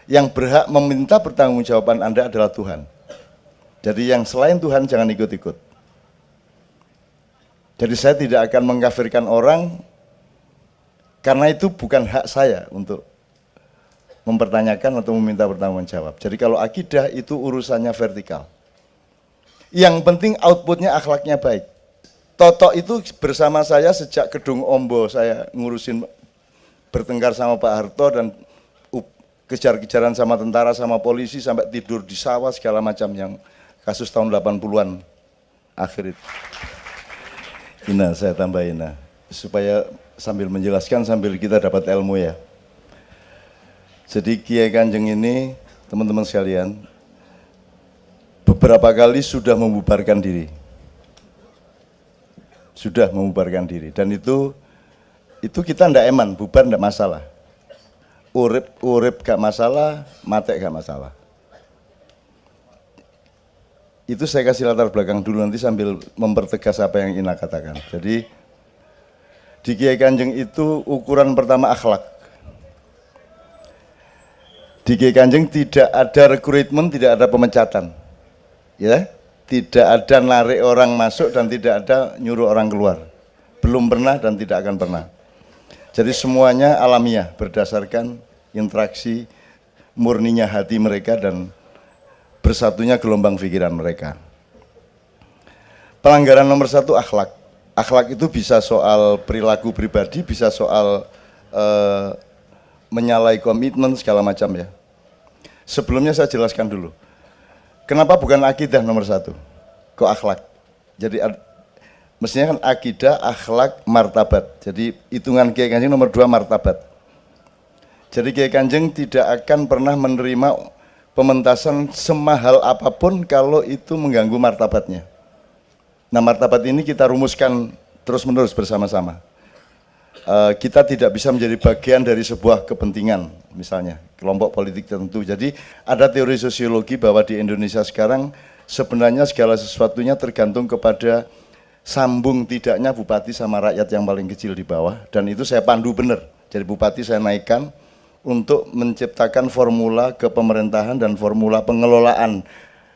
Yang berhak meminta pertanggungjawaban Anda adalah Tuhan. Jadi yang selain Tuhan jangan ikut-ikut. Jadi saya tidak akan mengkafirkan orang, karena itu bukan hak saya untuk mempertanyakan atau meminta pertanggungjawab. Jadi kalau akidah itu urusannya vertikal. Yang penting outputnya akhlaknya baik. Toto itu bersama saya sejak Gedung Ombo, saya ngurusin bertengkar sama Pak Harto dan kejar-kejaran sama tentara sama polisi sampai tidur di sawah segala macam yang kasus tahun 80-an akhir itu. Ina, saya tambahin supaya sambil menjelaskan sambil kita dapat ilmu ya. Jadi Kiai Kanjeng ini teman-teman sekalian beberapa kali sudah membubarkan diri. Sudah membubarkan diri dan itu kita ndak eman, bubar ndak masalah. Urip gak masalah, mati gak masalah. Itu saya kasih latar belakang dulu nanti sambil mempertegas apa yang Ina katakan. Jadi di Kiai Kanjeng itu ukuran pertama akhlak. Di Kiai Kanjeng tidak ada rekrutmen, tidak ada pemecatan. Ya, tidak ada narik orang masuk dan tidak ada nyuruh orang keluar. Belum pernah dan tidak akan pernah. Jadi semuanya alamiah berdasarkan interaksi murninya hati mereka dan bersatunya gelombang pikiran mereka. Pelanggaran nomor 1 akhlak. Akhlak itu bisa soal perilaku pribadi, bisa soal menyalahi komitmen segala macam ya. Sebelumnya saya jelaskan dulu. Kenapa bukan akidah nomor 1? Kok akhlak? Jadi mestinya kan akidah, akhlak, martabat. Jadi hitungan Kiai Kanjeng nomor 2 martabat. Jadi Kiai Kanjeng tidak akan pernah menerima pementasan semahal apapun kalau itu mengganggu martabatnya. Nah martabat ini kita rumuskan terus-menerus bersama-sama. Kita tidak bisa menjadi bagian dari sebuah kepentingan, misalnya kelompok politik tertentu. Jadi ada teori sosiologi bahwa di Indonesia sekarang sebenarnya segala sesuatunya tergantung kepada sambung tidaknya bupati sama rakyat yang paling kecil di bawah, dan itu saya pandu benar. Jadi bupati saya naikkan untuk menciptakan formula kepemerintahan dan formula pengelolaan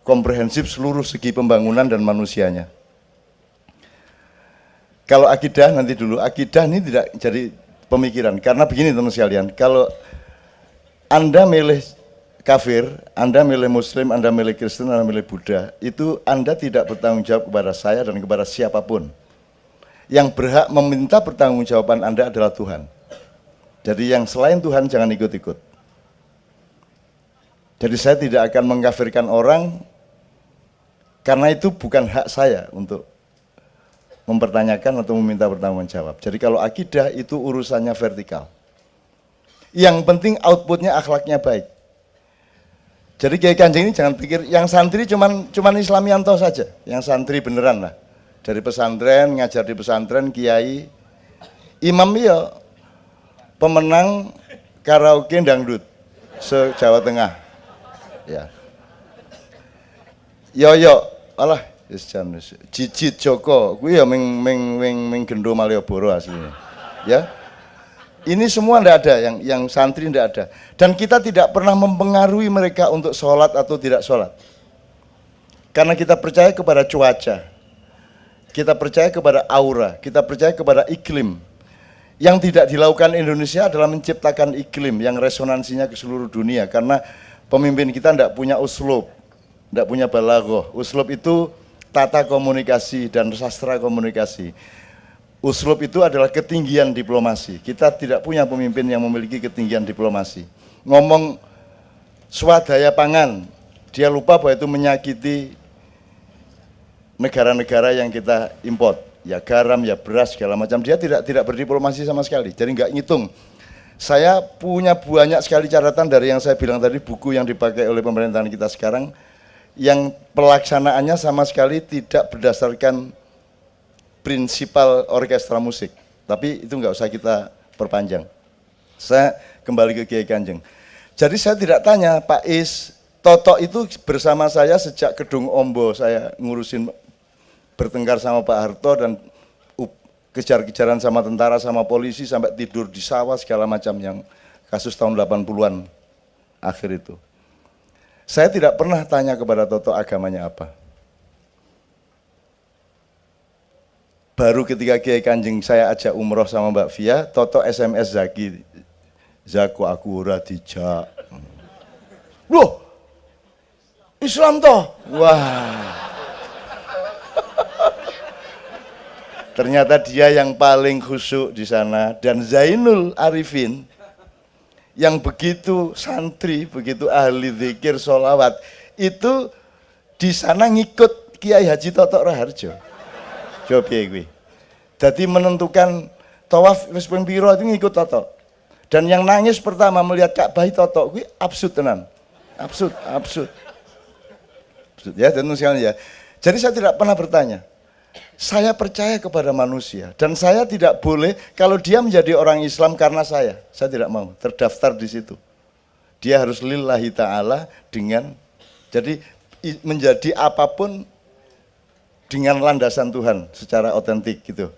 komprehensif seluruh segi pembangunan dan manusianya. Kalau akidah nanti dulu, akidah ini tidak jadi pemikiran, karena begini teman sekalian, kalau Anda milih kafir, Anda milih Muslim, Anda milih Kristen, Anda milih Buddha, itu Anda tidak bertanggung jawab kepada saya dan kepada siapapun. Yang berhak meminta pertanggungjawaban Anda adalah Tuhan. Jadi yang selain Tuhan jangan ikut-ikut. Jadi saya tidak akan mengkafirkan orang, karena itu bukan hak saya untuk mempertanyakan atau meminta pertanggungjawab. Jadi kalau akidah itu urusannya vertikal. Yang penting outputnya akhlaknya baik. Jadi Kiai Kanjeng ini jangan pikir yang santri cuman Islamianto saja, yang santri beneran lah. Dari pesantren, ngajar di pesantren, kiai, imam iya, pemenang karaoke dangdut se-Jawa Tengah. Ya. Yo, alah, Jijit Joko, gue ya meng Gendo Malioboro aslinya. Ya. Ini semua enggak ada, yang santri enggak ada. Dan kita tidak pernah mempengaruhi mereka untuk sholat atau tidak sholat. Karena kita percaya kepada cuaca, kita percaya kepada aura, kita percaya kepada iklim. Yang tidak dilakukan Indonesia adalah menciptakan iklim yang resonansinya ke seluruh dunia. Karena pemimpin kita enggak punya uslub, enggak punya balaghah. Uslub itu tata komunikasi dan sastra komunikasi. Uslub itu adalah ketinggian diplomasi. Kita tidak punya pemimpin yang memiliki ketinggian diplomasi. Ngomong swadaya pangan, dia lupa bahwa itu menyakiti negara-negara yang kita import. Ya garam, ya beras, segala macam. Dia tidak berdiplomasi sama sekali. Jadi nggak ngitung. Saya punya banyak sekali catatan dari yang saya bilang tadi, buku yang dipakai oleh pemerintahan kita sekarang, yang pelaksanaannya sama sekali tidak berdasarkan prinsipal orkestra musik. Tapi itu nggak usah kita perpanjang. Saya kembali ke Kiai Kanjeng. Jadi saya tidak tanya, Pak Is, Toto itu bersama saya sejak Gedung Ombo, saya ngurusin bertengkar sama Pak Harto dan kejar-kejaran sama tentara sama polisi sampai tidur di sawah segala macam yang kasus tahun 80-an akhir itu. Saya tidak pernah tanya kepada Toto agamanya apa. Baru ketika Kiai Kanjeng saya ajak umroh sama Mbak Via, Toto SMS Zaki, Zaku aku ora dijak. Loh, Islam toh? Wah. Ternyata dia yang paling khusyuk di sana, dan Zainul Arifin yang begitu santri, begitu ahli zikir, sholawat, itu di sana ngikut Kiai Haji Toto Raharjo. Coba gue. Jadi menentukan tawaf wis ping pira itu ngikut Toto. Dan yang nangis pertama melihat Ka'bah Toto gue absurd tenan. Absurd. Ya, tentu sekali ya. Jadi saya tidak pernah bertanya. Saya percaya kepada manusia dan saya tidak boleh kalau dia menjadi orang Islam karena saya tidak mau terdaftar di situ. Dia harus lillahi ta'ala dengan jadi menjadi apapun dengan landasan Tuhan secara otentik gitu.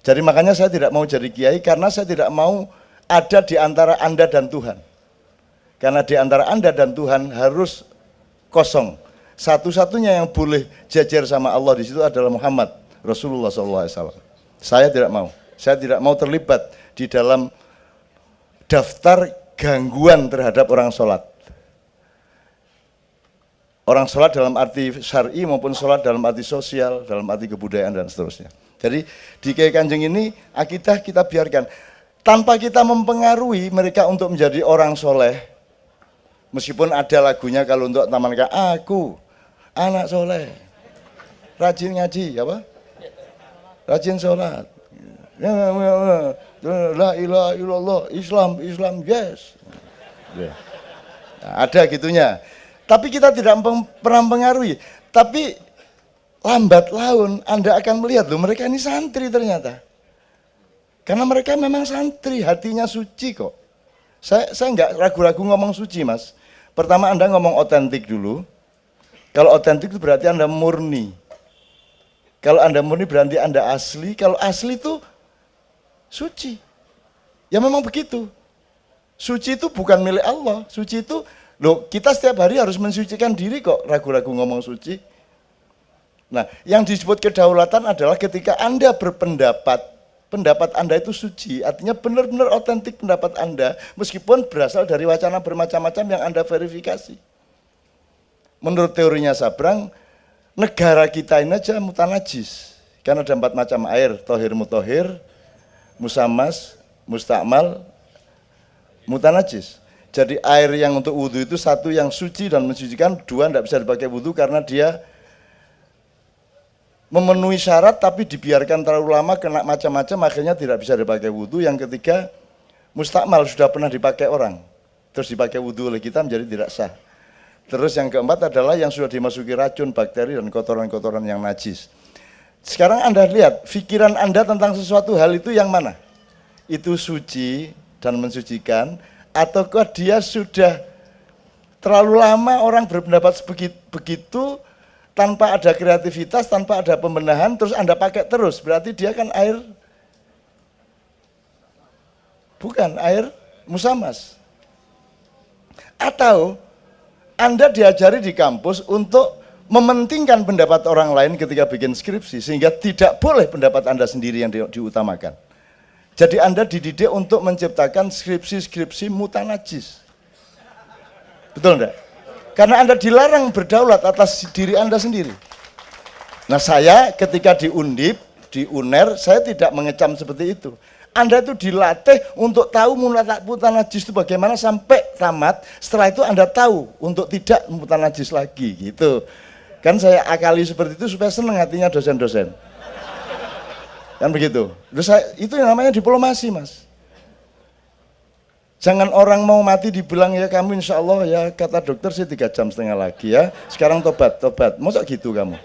Jadi makanya saya tidak mau jadi kiai karena saya tidak mau ada di antara Anda dan Tuhan. Karena di antara Anda dan Tuhan harus kosong. Satu-satunya yang boleh jajar sama Allah di situ adalah Muhammad Rasulullah SAW. Saya tidak mau. Saya tidak mau terlibat di dalam daftar gangguan terhadap orang sholat. Orang sholat dalam arti syar'i maupun sholat dalam arti sosial, dalam arti kebudayaan dan seterusnya. Jadi di Kiai Kanjeng ini akidah kita biarkan. Tanpa kita mempengaruhi mereka untuk menjadi orang soleh. Meskipun ada lagunya kalau untuk taman aku, anak soleh, rajin ngaji, apa? Rajin sholat. La ilaha illallah, Islam, yes. Nah, ada gitunya. Tapi kita tidak pernah mempengaruhi. Tapi lambat laun Anda akan melihat loh mereka ini santri ternyata. Karena mereka memang santri, hatinya suci kok. Saya nggak ragu-ragu ngomong suci mas. Pertama Anda ngomong otentik dulu. Kalau otentik itu berarti Anda murni. Kalau Anda murni berarti Anda asli. Kalau asli itu suci. Ya memang begitu. Suci itu bukan milik Allah. Suci itu loh, kita setiap hari harus mensucikan diri kok, ragu-ragu ngomong suci. Nah, yang disebut kedaulatan adalah ketika Anda berpendapat, pendapat Anda itu suci, artinya benar-benar otentik pendapat Anda, meskipun berasal dari wacana bermacam-macam yang Anda verifikasi. Menurut teorinya Sabrang, negara kita ini aja mutanajis, karena ada 4 macam air, tohir mutohir, musamas, mustakmal, mutanajis. Jadi air yang untuk wudhu itu 1 yang suci dan mensucikan, 2 tidak bisa dipakai wudhu karena dia memenuhi syarat tapi dibiarkan terlalu lama kena macam-macam akhirnya tidak bisa dipakai wudhu. Yang ketiga mustakmal, sudah pernah dipakai orang terus dipakai wudhu oleh kita menjadi tidak sah. Terus yang keempat adalah yang sudah dimasuki racun, bakteri dan kotoran-kotoran yang najis. Sekarang Anda lihat pikiran Anda tentang sesuatu hal itu yang mana? Itu suci dan mensucikan, ataukah dia sudah terlalu lama orang berpendapat begitu tanpa ada kreativitas, tanpa ada pembenahan, terus Anda pakai terus, berarti dia kan air, bukan air musamas. Atau Anda diajari di kampus untuk mementingkan pendapat orang lain ketika bikin skripsi, sehingga tidak boleh pendapat Anda sendiri yang diutamakan. Jadi Anda dididik untuk menciptakan skripsi-skripsi mutanajis. Betul enggak? Karena Anda dilarang berdaulat atas diri Anda sendiri. Nah saya ketika di Undip, di UNER, saya tidak mengecam seperti itu. Anda itu dilatih untuk tahu mutanajis itu bagaimana sampai tamat. Setelah itu Anda tahu untuk tidak mutanajis lagi gitu. Kan saya akali seperti itu supaya senang hatinya dosen-dosen. Kan begitu. Terus itu yang namanya diplomasi mas. Jangan orang mau mati dibilang ya kamu insya Allah ya kata dokter sih 3,5 jam lagi ya. Sekarang tobat. Masa gitu kamu?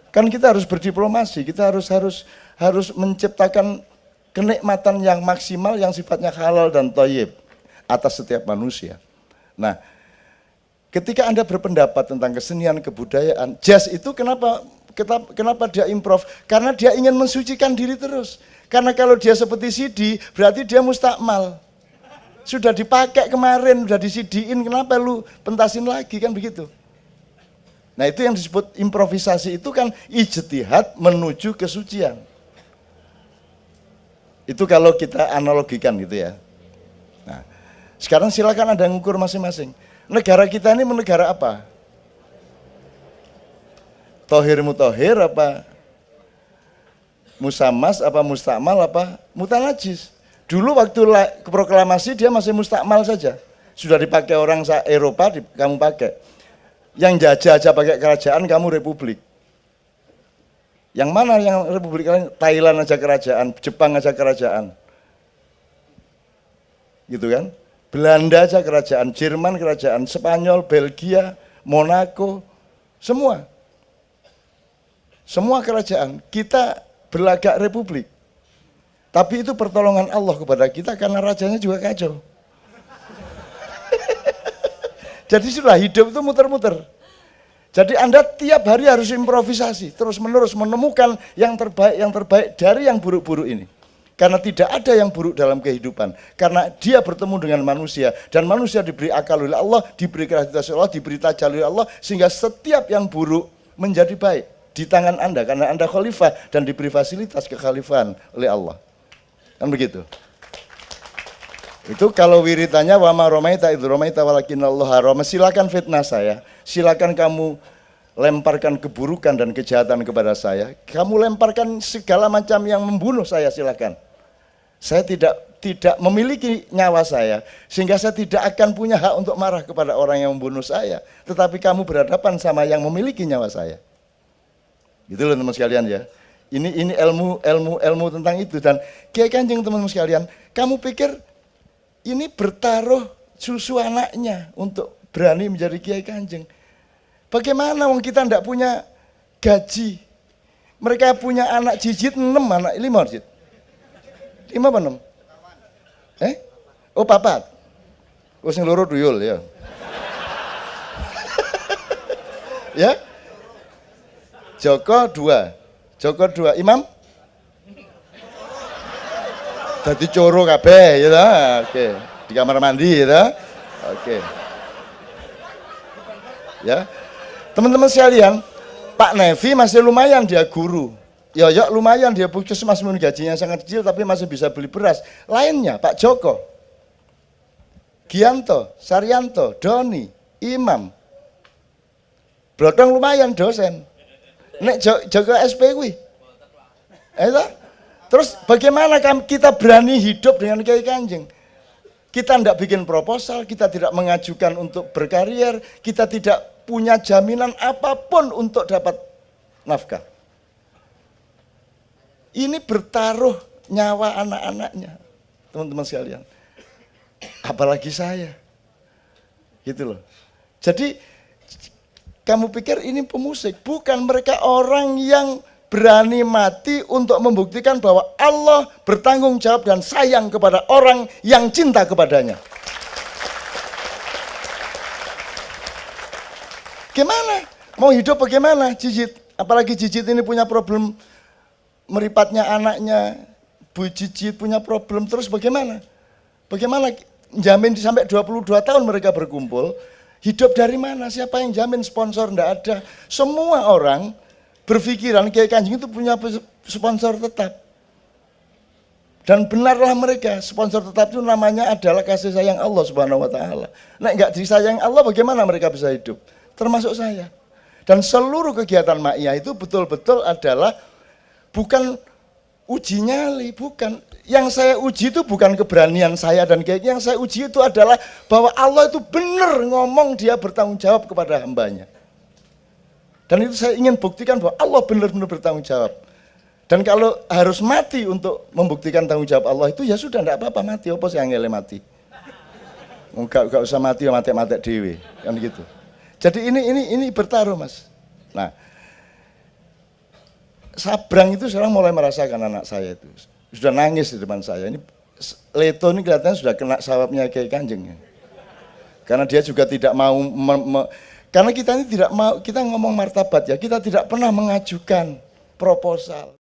Kan kita harus berdiplomasi. Kita harus menciptakan kenikmatan yang maksimal yang sifatnya halal dan thayyib atas setiap manusia. Nah, ketika Anda berpendapat tentang kesenian kebudayaan, jazz itu kenapa dia improv? Karena dia ingin mensucikan diri terus. Karena kalau dia seperti Sidi, berarti dia mustakmal. Sudah dipakai kemarin, sudah disidiin, kenapa lu pentasin lagi, kan begitu. Nah itu yang disebut improvisasi, itu kan ijtihad menuju kesucian. Itu kalau kita analogikan gitu ya. Nah, sekarang silakan Anda ngukur masing-masing. Negara kita ini negara apa? Tohir mutohir apa? Musamas apa mustakmal apa mutanajis? Dulu waktu proklamasi dia masih mustakmal saja. Sudah dipakai orang Eropa, kamu pakai. Yang jajah aja pakai kerajaan, kamu republik. Yang mana yang republik? Thailand aja kerajaan, Jepang aja kerajaan. Gitu kan? Belanda aja kerajaan, Jerman kerajaan, Spanyol, Belgia, Monaco, semua. Semua kerajaan. Kita berlagak republik. Tapi itu pertolongan Allah kepada kita karena rajanya juga kacau. Jadi sudah hidup itu muter-muter. Jadi Anda tiap hari harus improvisasi, terus-menerus menemukan yang terbaik dari yang buruk-buruk ini. Karena tidak ada yang buruk dalam kehidupan. Karena dia bertemu dengan manusia, dan manusia diberi akal oleh Allah, diberi kreativitas oleh Allah, diberi tajal oleh Allah, sehingga setiap yang buruk menjadi baik di tangan Anda, karena Anda khalifah dan diberi fasilitas kekhalifahan oleh Allah. Kan begitu. Itu kalau wiritannya wa ma romaita idz romaita walakinnallaha rama. Silakan fitnah saya, silakan kamu lemparkan keburukan dan kejahatan kepada saya. Kamu lemparkan segala macam yang membunuh saya, silakan. Saya tidak memiliki nyawa saya, sehingga saya tidak akan punya hak untuk marah kepada orang yang membunuh saya. Tetapi kamu berhadapan sama yang memiliki nyawa saya. Gitu loh teman sekalian ya. Ini ilmu tentang itu. Dan Kiai Kanjeng teman-teman sekalian, kamu pikir ini bertaruh susu anaknya untuk berani menjadi Kiai Kanjeng? Bagaimana wong kita tidak punya gaji? Mereka punya anak jijit 6, anak 5 jijit. 5 apa 6? Oh 4. Oh sing loro duyul ya. Ya. Joko 2. Joko 2, Imam? Dadi coro kabeh ya ta. Oke, di kamar mandi ya ta. Oke. Ya. Teman-teman sekalian, Pak Nevi masih lumayan dia guru. Ya lumayan dia puskesmas gajinya sangat kecil tapi masih bisa beli beras. Lainnya Pak Joko, Gianto, Saryanto, Doni, Imam. Blodong lumayan dosen. Nek Joko SP kuwi. Terus bagaimana kita berani hidup dengan Kiai Kanjeng? Kita tidak bikin proposal, kita tidak mengajukan untuk berkarier, kita tidak punya jaminan apapun untuk dapat nafkah. Ini bertaruh nyawa anak-anaknya, teman-teman sekalian. Apalagi saya. Gitu loh. Jadi kamu pikir ini pemusik, bukan, mereka orang yang berani mati untuk membuktikan bahwa Allah bertanggung jawab dan sayang kepada orang yang cinta kepadanya. Gimana? Mau hidup bagaimana Jijit? Apalagi Jijit ini punya problem meripatnya anaknya, Bu Jijit punya problem, terus bagaimana? Bagaimana jamin sampai 22 tahun mereka berkumpul? Hidup dari mana? Siapa yang jamin? Sponsor enggak ada. Semua orang berpikiran Kiai Kanjeng itu punya sponsor tetap. Dan benarlah mereka, sponsor tetap itu namanya adalah kasih sayang Allah Subhanahu wa taala. Nek enggak disayang Allah, bagaimana mereka bisa hidup? Termasuk saya. Dan seluruh kegiatan Ma'iyah itu betul-betul adalah bukan uji nyali, bukan. Yang saya uji itu bukan keberanian saya dan Kiai, yang saya uji itu adalah bahwa Allah itu benar ngomong, dia bertanggung jawab kepada hambanya. Dan itu saya ingin buktikan bahwa Allah benar-benar bertanggung jawab. Dan kalau harus mati untuk membuktikan tanggung jawab Allah itu, ya sudah, enggak apa-apa mati, apa sih angele mati. Enggak usah mati, ya mati-mati dewe, kan gitu. Jadi ini bertaruh Mas. Nah, Sabrang itu sekarang mulai merasakan anak saya itu. Sudah nangis di depan saya. Ini Leto ini kelihatannya sudah kena sawabnya Kiai Kanjeng. Karena dia juga tidak mau, karena kita ini tidak mau, kita ngomong martabat ya, kita tidak pernah mengajukan proposal.